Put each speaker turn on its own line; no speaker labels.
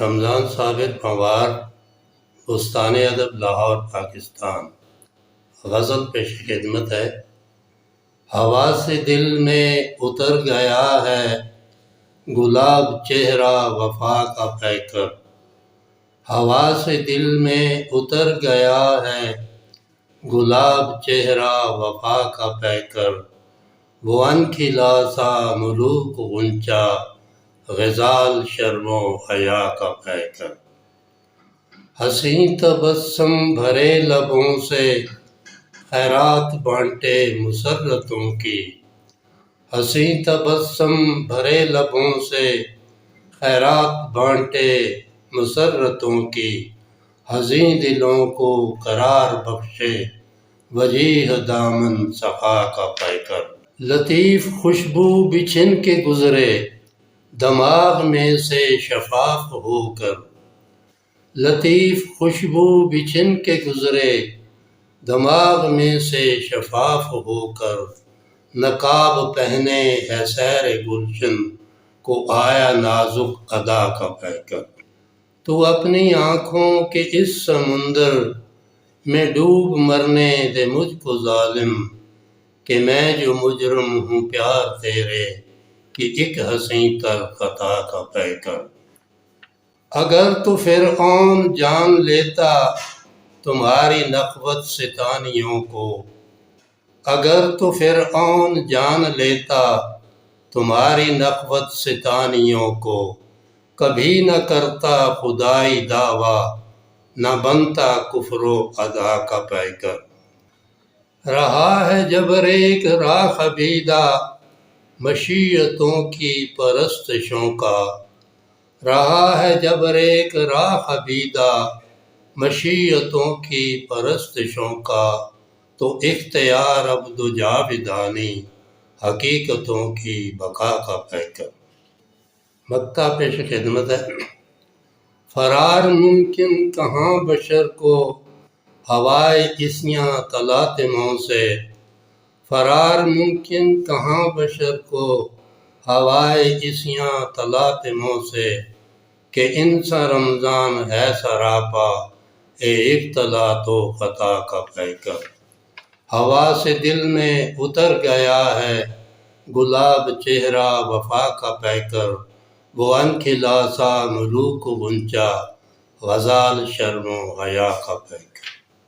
رمضان صابر پنوار، بستان ادب، لاہور، پاکستان۔ غزل پیش خدمت ہے۔ ہوا سے دل میں اتر گیا ہے گلاب چہرہ وفا کا پے کر۔ ہوا سے دل میں اتر گیا ہے گلاب چہرہ وفا کا پے کر۔ وہ ان کھلا سا ملوک غنچہ غزال شرم و حیا کا پے کر۔ حسین تبسم بھرے لبوں سے خیرات بانٹے مسرتوں کی۔ حسین تبسم بھرے لبوں سے خیرات بانٹے مسرتوں کی۔ حزین دلوں کو قرار بخشے وجیح دامن صفا کا پے کر۔ لطیف خوشبو بچھن کے گزرے دماغ میں سے شفاف ہو کر۔ لطیف خوشبو بچھن کے گزرے دماغ میں سے شفاف ہو کر۔ نقاب پہنے ہے سیر گلشن کو آیا نازک ادا کا پے کر۔ تو اپنی آنکھوں کے اس سمندر میں ڈوب مرنے دے مجھ کو ظالم، کہ میں جو مجرم ہوں پیار تیرے کی ایک حسین تر خطا کا پے کر۔ اگر تو فرعون جان لیتا تمہاری نخوت ستانیوں کو۔ اگر تو فرعون جان لیتا تمہاری نخوت ستانیوں کو۔ کبھی نہ کرتا خدائی دعویٰ نہ بنتا کفر و ادا کا پے کر۔ رہا ہے جبر ایک راخبیدہ مشیتوں کی پرستشوں کا۔ رہا ہے جبر ایک راخبیدہ مشیتوں کی پرستشوں کا۔ تو اختیار اب دو جاودانی حقیقتوں کی بقا کا پے کر۔ مقطع پیش خدمت ہے۔ فرار ممکن کہاں بشر کو ہوائے عصیاں تلاطموں سے۔ فرار ممکن کہاں بشر کو ہوائے عصیاں تلاطموں سے۔ کہ ان سا رمضان ہے سراپا اے اختلاط و خطا کا پے کر۔ ہوا سے دل میں اتر گیا ہے گلاب چہرہ وفا کا پے کر۔ وہ ان کھلا سا ملوک غنچہ غزال شرم و حیا کا پے کر۔